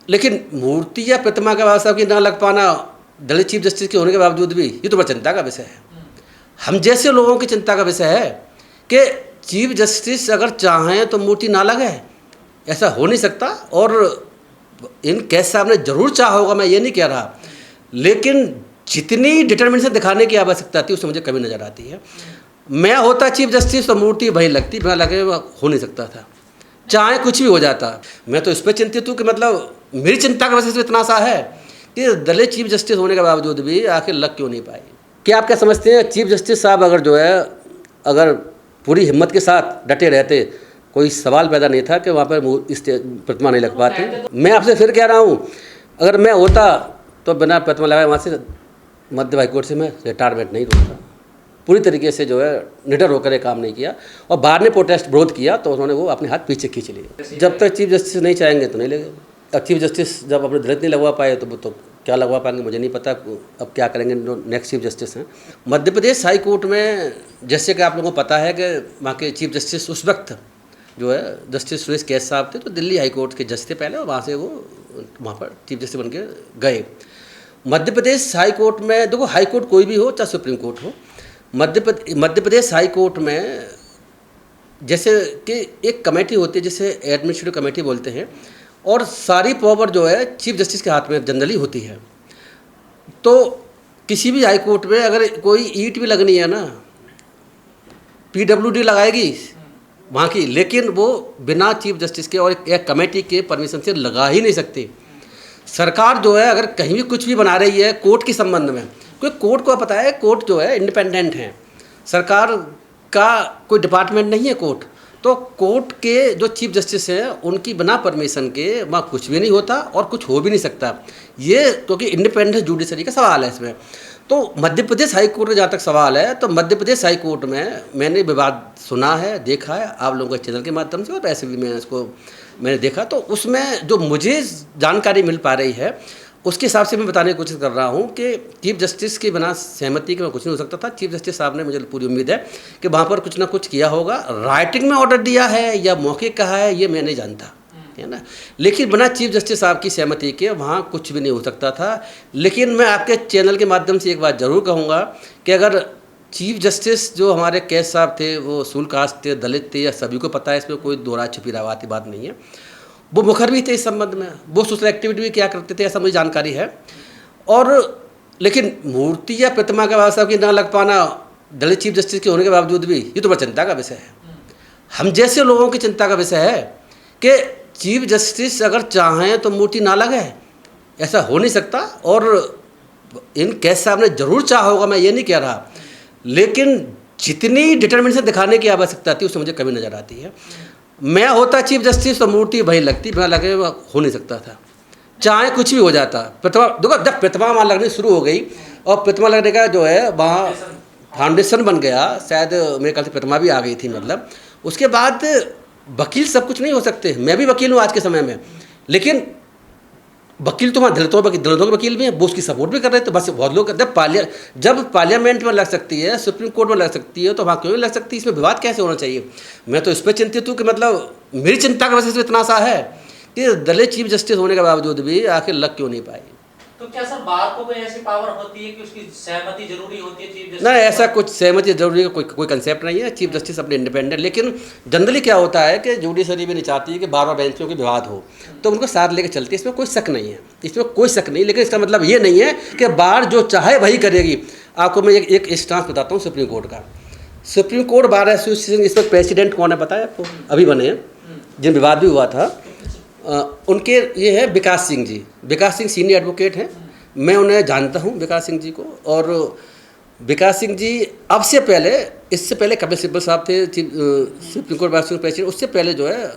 लेकिन मूर्ति या प्रतिमा के बाबा साहब की ना लग पाना दलित चीफ जस्टिस के होने के बावजूद भी ये तो बड़ा चिंता का विषय है। हम जैसे लोगों की चिंता का विषय है कि चीफ जस्टिस अगर चाहें तो मूर्ति ना लगे, ऐसा हो नहीं सकता। और इन केस साहब ने जरूर चाहा होगा, मैं ये नहीं कह रहा, लेकिन जितनी डिटर्मिनेशन दिखाने की आवश्यकता थी उससे मुझे कमी नज़र आती है। मैं होता चीफ जस्टिस तो मूर्ति वहीं लगती, बिना लगे हो नहीं सकता था, चाहे कुछ भी हो जाता। मैं तो इस पर चिंतित हूँ कि मतलब मेरी चिंता का वजह से इतना सा है कि दलित चीफ जस्टिस होने के बावजूद भी आखिर लग क्यों नहीं पाई। क्या आप क्या समझते हैं, चीफ जस्टिस साहब अगर जो है अगर पूरी हिम्मत के साथ डटे रहते, कोई सवाल पैदा नहीं था कि वहाँ पर इस प्रतिमा नहीं लग पाती। मैं आपसे फिर कह रहा हूँ, अगर मैं होता तो बिना प्रतिमा लगाए वहाँ से मध्य हाईकोर्ट से मैं रिटायरमेंट नहीं लूँगा। पूरी तरीके से जो है निडर होकर काम नहीं किया, और बाहर ने प्रोटेस्ट विरोध किया तो उन्होंने वो अपने हाथ पीछे खींच लिए। जब तक चीफ जस्टिस नहीं चाहेंगे तो नहीं लगेगा। अब चीफ जस्टिस जब अपने दलित नहीं लगवा पाए तो क्या लगवा पाएंगे मुझे नहीं पता। अब क्या करेंगे नेक्स्ट चीफ जस्टिस हैं। मध्य प्रदेश हाई कोर्ट में जैसे कि आप लोगों को पता है कि वहाँ के चीफ जस्टिस उस वक्त जो है जस्टिस सुरेश कैस साहब थे, तो दिल्ली हाई कोर्ट के जज थे पहले, और वहाँ से वो वहाँ पर चीफ जस्टिस बन के गए। मध्य प्रदेश हाई कोर्ट में देखो, हाई कोर्ट कोई भी हो चाहे सुप्रीम कोर्ट हो, मध्य प्रदेश हाई कोर्ट में जैसे कि एक कमेटी होती है जिसे एडमिनिस्ट्रेटिव कमेटी बोलते हैं, और सारी पावर जो है चीफ जस्टिस के हाथ में जनरली होती है। तो किसी भी हाई कोर्ट में अगर कोई ईट भी लगनी है ना, PWD लगाएगी वहाँ की, लेकिन वो बिना चीफ जस्टिस के और एक कमेटी के परमिशन से लगा ही नहीं सकती। सरकार जो है अगर कहीं भी कुछ भी बना रही है कोर्ट के संबंध में, क्योंकि कोर्ट को पता है कोर्ट जो है इंडिपेंडेंट है, सरकार का कोई डिपार्टमेंट नहीं है कोर्ट। तो कोर्ट के जो चीफ जस्टिस हैं उनकी बिना परमिशन के वहाँ कुछ भी नहीं होता और कुछ हो भी नहीं सकता। ये क्योंकि इंडिपेंडेंट जुडिशरी का सवाल है इसमें। तो मध्य प्रदेश हाई कोर्ट का जहाँ तक सवाल है, तो मध्य प्रदेश हाई कोर्ट में मैंने विवाद सुना है, देखा है आप लोगों के चैनल के माध्यम से, और वैसे भी मैंने देखा। तो उसमें जो मुझे जानकारी मिल पा रही है उसके हिसाब से मैं बताने की कोशिश कर रहा हूँ कि चीफ जस्टिस के बिना सहमति के कुछ नहीं हो सकता था। चीफ जस्टिस साहब ने, मुझे पूरी उम्मीद है कि वहाँ पर कुछ ना कुछ किया होगा। राइटिंग में ऑर्डर दिया है या मौखिक कहा है ये मैं नहीं जानता, है ना, लेकिन बिना चीफ जस्टिस साहब की सहमति के वहाँ कुछ भी नहीं हो सकता था। लेकिन मैं आपके चैनल के माध्यम से एक बात ज़रूर कहूँगा कि अगर चीफ जस्टिस जो हमारे कैस साहब थे वो सूल कास्ट थे, दलित थे, या सभी को पता है, इसमें कोई दोहरा छिपी रवाती बात नहीं है। वो मुखर भी थे इस संबंध में, वो सोशल एक्टिविटी भी क्या करते थे ऐसा मुझे जानकारी है। और लेकिन मूर्ति या प्रतिमा के बाबा साहब की ना लग पाना दलित चीफ जस्टिस के होने के बावजूद भी ये तो बड़ा चिंता का विषय है। हम जैसे लोगों की चिंता का विषय है कि चीफ जस्टिस अगर चाहें तो मूर्ति ना लगे, ऐसा हो नहीं सकता। और इन कैस साहब ने जरूर चाहा होगा, मैं ये नहीं कह रहा, लेकिन जितनी डिटर्मिनेशन दिखाने की आवश्यकता थी उससे मुझे कमी नज़र आती है। मैं होता चीफ जस्टिस तो मूर्ति वहीं लगती, बिना लगे हो नहीं सकता था, चाहे कुछ भी हो जाता। प्रतिमा देखो, जब प्रतिमा वहाँ लगनी शुरू हो गई और प्रतिमा लगने का जो है वहाँ फाउंडेशन बन गया, शायद मेरे ख्याल से प्रतिमा भी आ गई थी, मतलब उसके बाद वकील सब कुछ नहीं हो सकते। मैं भी वकील हूँ आज के समय में, लेकिन वकील तो वहाँ दलितों के वकील भी हैं, वो उसकी सपोर्ट भी कर रहे थे। बस बहुत लोग जब पार्लियामेंट में लग सकती है, सुप्रीम कोर्ट में लग सकती है, तो वहाँ क्यों नहीं लग सकती? इसमें विवाद कैसे होना चाहिए? मैं तो इस पर चिंतित हूँ कि मतलब मेरी चिंता का वजह से इतना सा है कि दलित चीफ जस्टिस होने के बावजूद भी आखिर लग क्यों नहीं पाई। तो क्या सर बार को कोई ऐसी पावर होती है कि उसकी सहमति जरूरी होती है चीफ जस्टिस? ना, ऐसा कुछ सहमति जरूरी है कोई कंसेप्ट नहीं है। चीफ जस्टिस अपने इंडिपेंडेंट, लेकिन जनरली क्या होता है कि जुडिशरी भी नहीं चाहती है कि बार बेंचों के विवाद हो, तो उनको साथ लेकर चलती है। इसमें कोई शक नहीं है, इसमें कोई शक नहीं। लेकिन इसका मतलब ये नहीं है कि बार जो चाहे वही करेगी। आपको मैं एक इंस्टांस बताता हूँ सुप्रीम कोर्ट का। सुप्रीम कोर्ट बार एसोसिएशन, इसमें प्रेसिडेंट कौन है पता है आपको? अभी बने हैं, जिन विवाद भी हुआ था उनके ये है विकास सिंह जी। विकास सिंह सीनियर एडवोकेट हैं, मैं उन्हें जानता हूं विकास सिंह जी को। और विकास सिंह जी अब से पहले, इससे पहले कपिल सिब्बल साहब थे सुप्रीम कोर्ट बार प्रेसिडेंट, उससे पहले जो है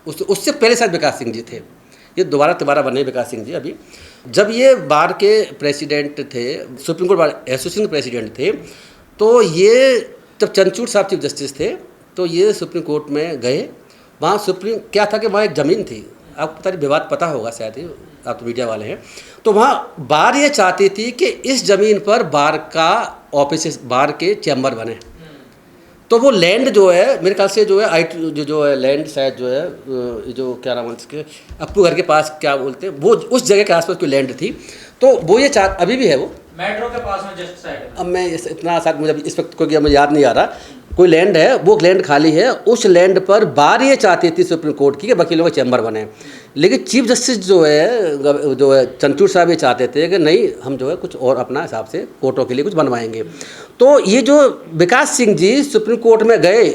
उससे पहले शायद विकास सिंह जी थे। ये दोबारा बने विकास सिंह जी। अभी जब ये बार के प्रेसिडेंट थे, सुप्रीम कोर्ट बार एसोसिएशन के प्रेसिडेंट थे, तो ये जब चंद्रचूड़ साहब चीफ जस्टिस थे तो ये सुप्रीम कोर्ट में गए। वहाँ सुप्रीम क्या था कि वहाँ एक ज़मीन थी, आपको पता नहीं, विवाद पता होगा शायद ही, आप तो मीडिया वाले हैं। तो वहाँ बार ये चाहती थी कि इस ज़मीन पर बार का ऑफिस, बार के चैम्बर बने। तो वो लैंड जो है मेरे ख्याल से जो है जो है लैंड शायद जो है जो क्या नाम है इसके अप्पू घर के पास क्या बोलते हैं वो उस जगह के आसपास कोई लैंड थी। तो वो ये अभी भी है वो मेट्रो के पास में जस्ट साइड में। अब मैं इतना आसान मुझे इस वक्त क्योंकि मुझे याद नहीं आ रहा, कोई लैंड है, वो लैंड खाली है। उस लैंड पर बार ये चाहती थी सुप्रीम कोर्ट की कि वकीलों के चैम्बर बने, लेकिन चीफ जस्टिस जो है चंद्रचूड़ साहब ये चाहते थे कि नहीं हम जो है कुछ और अपना हिसाब से कोर्टों के लिए कुछ बनवाएंगे। तो ये जो विकास सिंह जी सुप्रीम कोर्ट में गए,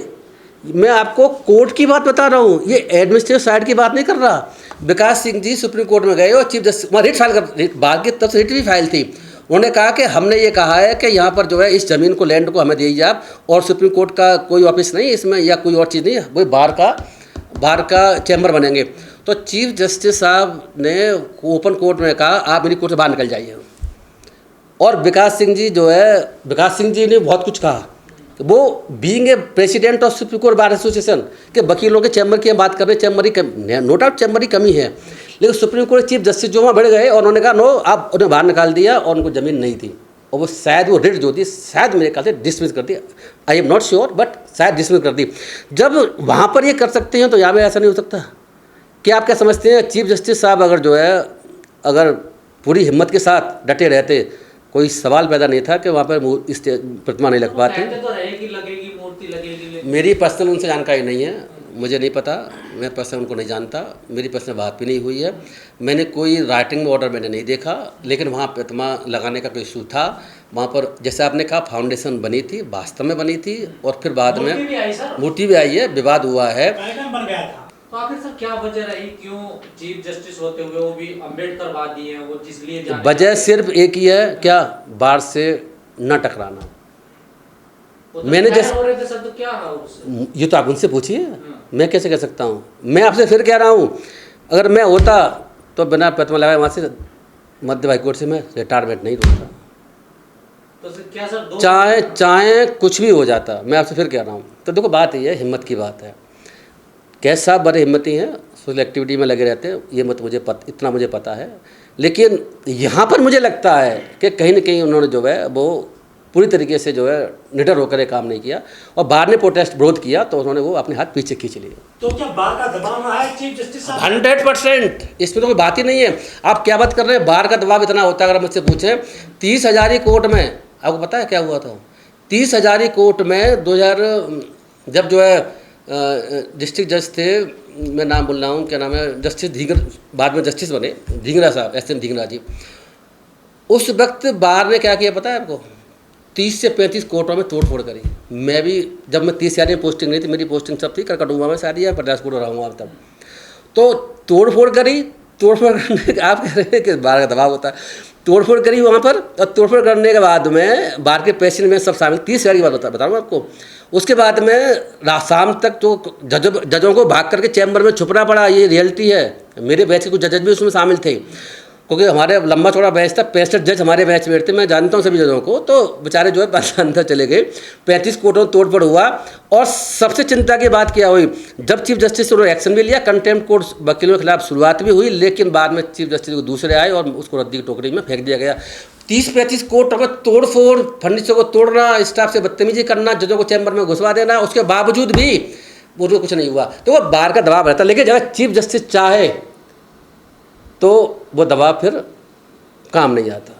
मैं आपको कोर्ट की बात बता रहा हूँ, ये एडमिनिस्ट्रेटिव साइड की बात नहीं कर रहा। विकास सिंह जी सुप्रीम कोर्ट में गए और चीफ जस्टिस वहाँ रिट फाइल कर, बाग की तरफ से रिट भी फाइल थी। उन्होंने कहा कि हमने ये कहा है कि यहाँ पर जो है इस ज़मीन को लैंड को हमें दीजिए आप, और सुप्रीम कोर्ट का कोई ऑफिस नहीं इसमें या कोई और चीज़ नहीं, वही बार का चैम्बर बनेंगे। तो चीफ जस्टिस साहब ने ओपन कोर्ट में कहा आप मेरी कोर्ट से बाहर निकल जाइए। और विकास सिंह जी ने बहुत कुछ कहा, वो being a president of supreme court bar association के वकीलों के चैम्बर की बात कर रहे, चैम्बर की नो डाउट चैम्बर की कमी है, लेकिन सुप्रीम कोर्ट चीफ जस्टिस जो वहाँ बढ़ गए और उन्होंने कहा नो, आप उन्हें बाहर निकाल दिया और उनको ज़मीन नहीं थी। और वो शायद वो रिट जो थी शायद मेरे ख्याल से डिसमिस कर दी, I am not sure but शायद डिसमिस कर दी। जब वहाँ पर ये कर सकते हैं तो यहाँ पर ऐसा नहीं हो सकता। क्या आप क्या समझते हैं चीफ जस्टिस साहब अगर जो है अगर पूरी हिम्मत के साथ डटे रहते, कोई सवाल पैदा नहीं था कि वहाँ पर प्रतिमा नहीं लग पाती। तो रहेगी, लगेगी, मूर्ति लगेगी। मेरी पर्सनल उनसे जानकारी नहीं है, मुझे नहीं पता, मैं पर्सनल उनको नहीं जानता, मेरी पर्सनल बात भी नहीं हुई है। मैंने कोई राइटिंग में ऑर्डर मैंने नहीं देखा, लेकिन वहाँ प्रतिमा लगाने का कोई इशू था। वहाँ पर जैसे आपने कहा फाउंडेशन बनी थी, वास्तव में बनी थी, और फिर बाद में मूर्ति भी आई है, विवाद हुआ है। बन गया था। तो आखिर सर क्या वजह रही, क्यों चीफ जस्टिस होते हुए वो भी अम्बेडकरवादी हैं, वो जिस लिए वजह सिर्फ एक ही है, क्या बार से न टकराना। मैंने जैसे तो क्या है उससे? ये तो आप उनसे पूछिए, मैं कैसे कह सकता हूँ। मैं आपसे फिर कह रहा हूँ, अगर मैं होता तो बिना प्रतिमा लगाए वहाँ से मध्य हाई कोर्ट से मैं रिटायरमेंट नहीं होता। तो क्या सर चाहे कुछ भी हो जाता, मैं आपसे फिर कह रहा हूँ। तो देखो बात ये है, हिम्मत की बात है। कैश साहब बड़े हिम्मती हैं, सोशल एक्टिविटी में लगे रहते हैं, ये मत मुझे इतना मुझे पता है। लेकिन यहाँ पर मुझे लगता है कि कहीं ना कहीं उन्होंने जो है वो पूरी तरीके से जो है निडर होकर काम नहीं किया, और बार ने प्रोटेस्ट विरोध किया तो उन्होंने वो अपने हाथ पीछे खींच लिए। तो क्या बार का दबाव रहा है चीफ जस्टिस साहब? 100%, इसमें तो कोई बात ही नहीं है। आप क्या बात कर रहे हैं, बार का दबाव इतना होता है। अगर मुझसे पूछें 30 हजारी कोर्ट में, आपको पता है क्या हुआ था? 30 हजारी कोर्ट में 2000 जब जो है डिस्ट्रिक्ट जज थे, मैं नाम बोल रहा हूँ, क्या नाम है, जस्टिस धींगरा, बाद में जस्टिस बने धींगरा साहब, एस.एन. धींगरा जी। उस वक्त बार ने क्या किया पता है आपको? 30 से 35 कोर्टों में तोड़ फोड़ करी। मैं भी, जब मैं 30 हज़ार में पोस्टिंग नहीं थी, मेरी पोस्टिंग सब थी करकटुआ में शादी या प्रयासपुर रहा हूँ तब। तो तोड़ फोड़ करी, तोड़ फोड़ करने के आप कह रहे हैं कि बार का दबाव होता है, तोड़ फोड़ करी वहाँ पर। और तोड़ फोड़ करने के बाद में बार के पेशेंट में सब शामिल, 30 हज़ार की बात बताऊँ आपको। उसके बाद में शाम तक तो जजों को भाग करके चैम्बर में छुपना पड़ा, ये रियलिटी है। मेरे बैच के कुछ जज भी उसमें शामिल थे, क्योंकि हमारे लंबा चौड़ा बैच था, 65 जज हमारे बैच में थे, मैं जानता हूँ सभी जजों को। तो बेचारे जो है अंदर चले गए, 35 कोर्टों में तोड़फोड़ हुआ। और सबसे चिंता की बात क्या हुई, जब चीफ जस्टिस ने एक्शन भी लिया, कंटेम्प्ट कोर्ट वकीलों के खिलाफ शुरुआत भी हुई, लेकिन बाद में चीफ जस्टिस को दूसरे आए और उसको रद्दी की टोकरी में फेंक दिया गया। 30-35 कोर्टों में तोड़फोड़, फर्नीचर को तोड़ना, स्टाफ से बदतमीजी करना, जजों को चैम्बर में घुसवा देना, उसके बावजूद भी वो कुछ नहीं हुआ। तो वो बार का दबाव रहता, लेकिन जब चीफ जस्टिस चाहे तो वो दबाव फिर काम नहीं आता।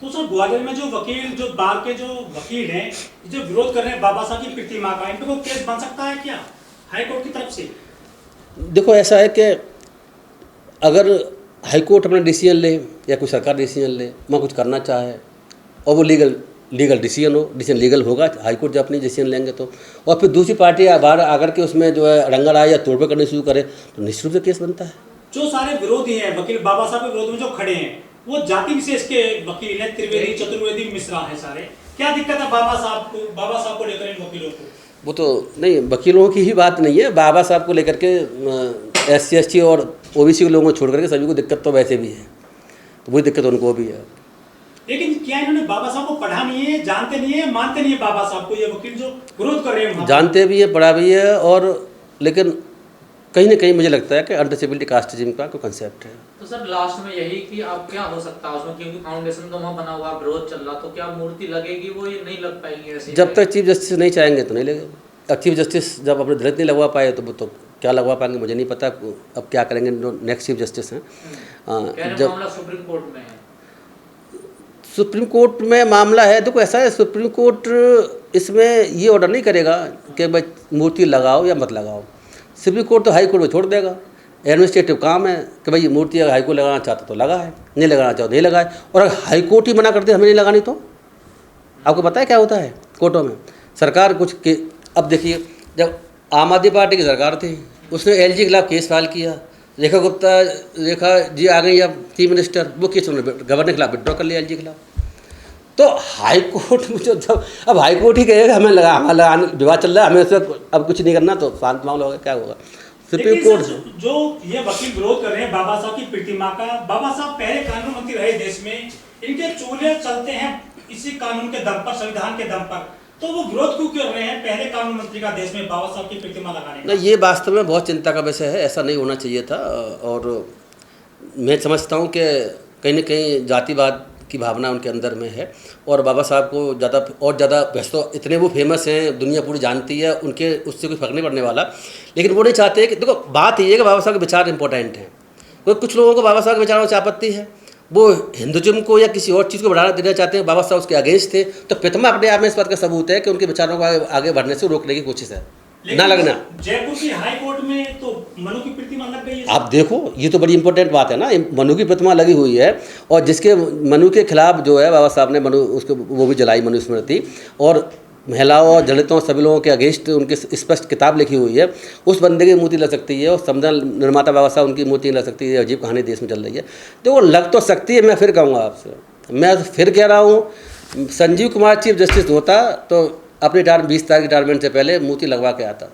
तो सर ग्वालियर में जो वकील, जो बार के जो वकील हैं, जो विरोध कर रहे हैं बाबा साहब की प्रतिमा का, इन पे कोई केस बन सकता है क्या हाई कोर्ट की तरफ से? देखो ऐसा है कि अगर हाई कोर्ट अपना डिसीजन ले या कोई सरकार डिसीजन ले, वहाँ कुछ करना चाहे और वो लीगल डिसीजन हो, डिसीजन लीगल होगा, हाई कोर्ट जब अपनी डिसीजन लेंगे तो, और फिर दूसरी पार्टी बाहर आकर के उसमें जो है रंगल आए या तोड़फोड़ करने शुरू करे तो निश्चित रूप से केस बनता है। जो सारे विरोधी हैं वकील बाबा साहब के विरोध में जो खड़े हैं, वो जाति विशेष के वकील हैं, त्रिवेदी, चतुर्वेदी, मिश्रा हैं सारे। क्या दिक्कत है बाबा साहब को लेकर इन वकीलों को? वो तो नहीं, वकीलों की ही बात नहीं है, बाबा साहब को लेकर के SC ST और OBC के लोगों को छोड़ करके सभी को दिक्कत तो वैसे भी है, तो वही दिक्कत उनको भी है। लेकिन क्या इन्होंने बाबा साहब को पढ़ा नहीं है, जानते नहीं है, मानते नहीं है बाबा साहब को? ये वकील जो विरोध कर रहे हैं जानते भी है, पढ़ा भी है, और लेकिन कहीं ना कहीं मुझे लगता है कि अनटचेबिलिटी कास्टिज्म का कोई कंसेप्ट है। तो सर लास्ट में यही कि अब क्या हो सकता है उसमें, क्योंकि फाउंडेशन तो वहाँ बना हुआ, विरोध चल रहा, तो क्या मूर्ति लगेगी वो, ये नहीं लग पाएगी ऐसे? जब तक चीफ जस्टिस नहीं चाहेंगे तो नहीं लगेगा। अब चीफ जस्टिस जब अपने दलित नहीं लगवा पाए तो क्या लगवा पाएंगे मुझे नहीं पता। अब क्या करेंगे जो नेक्स्ट चीफ जस्टिस हैं। जब मामला सुप्रीम कोर्ट में है, सुप्रीम कोर्ट में मामला है, देखो ऐसा है, सुप्रीम कोर्ट इसमें ये ऑर्डर नहीं करेगा कि भाई मूर्ति लगाओ या मत लगाओ। सुप्रीम कोर्ट तो हाई कोर्ट में छोड़ देगा। एडमिनिस्ट्रेटिव काम है कि भाई ये मूर्ति अगर हाई कोर्ट लगाना चाहता तो लगा है, नहीं लगाना चाहो नहीं लगाए। और अगर हाई कोर्ट ही मना करते हमें नहीं लगानी तो आपको पता है क्या होता है कोर्टों में। सरकार कुछ के अब देखिए, जब आम आदमी पार्टी की सरकार थी उसने एलजी के खिलाफ केस फाइल किया। रेखा जी आ गई अब चीफ मिनिस्टर, वो केस उन्होंने गवर्नर के खिलाफ विड्रॉ कर लिया एलजी के खिलाफ। तो हाई कोर्ट में जब अब हाई कोर्ट ही कहेगा हमें लगाने विवाद चल रहा है, हमें उसमें अब कुछ नहीं करना, तो शांत मामला होगा, क्या होगा। सुप्रीम कोर्ट जो ये वकील विरोध कर रहे हैं बाबा साहब की प्रतिमा का, बाबा साहब पहले कानून मंत्री रहे देश में, इनके चूल्हे चलते हैं इसी कानून के दम पर, संविधान के दम पर, तो वो विरोध क्यों कर रहे हैं पहले कानून मंत्री का देश में बाबा साहब की प्रतिमा लगाने का? ये वास्तव में बहुत चिंता का विषय है, ऐसा नहीं होना चाहिए था। और मैं समझता हूँ कि कहीं न कहीं जातिवाद की भावना उनके अंदर में है। और बाबा साहब को ज़्यादा वैसे तो इतने वो फेमस हैं, दुनिया पूरी जानती है, उनके उससे कोई फर्क नहीं पड़ने वाला। लेकिन वो नहीं चाहते कि देखो बात ये है कि बाबा साहब के विचार इंपॉर्टेंट हैं। कुछ लोगों को बाबा साहब के विचारों से आपत्ति है, वो हिंदुज़म को या किसी और चीज़ को बढ़ावा देना चाहते हैं। बाबा साहब उसके अगेंस्ट थे, तो प्रतिमा अपने आप में इस बात का सबूत है कि उनके विचारों को आगे बढ़ने से रोकने की कोशिश है, ना लगना। जयपुर की हाई कोर्ट में तो मनु की प्रतिमा लग गई है। आप देखो, ये तो बड़ी इंपॉर्टेंट बात है ना, मनु की प्रतिमा लगी हुई है। और जिसके मनु के खिलाफ जो है बाबा साहब ने उसको वो भी जलाई, मनु स्मृति, और महिलाओं और दलितों सभी लोगों के अगेंस्ट उनकी स्पष्ट किताब लिखी हुई है। उस बंदे की मूर्ति लग सकती है और संविधान निर्माता बाबा साहब उनकी मूर्ति लग सकती है। अजीब कहानी देश में चल रही है, तो वो लग तो सकती है। मैं फिर कहूँगा आपसे, मैं फिर कह रहा हूँ, संजीव कुमार चीफ जस्टिस होता तो अपनी 20 तारीख रिटायरमेंट से पहले मूर्ति लगवा के आता।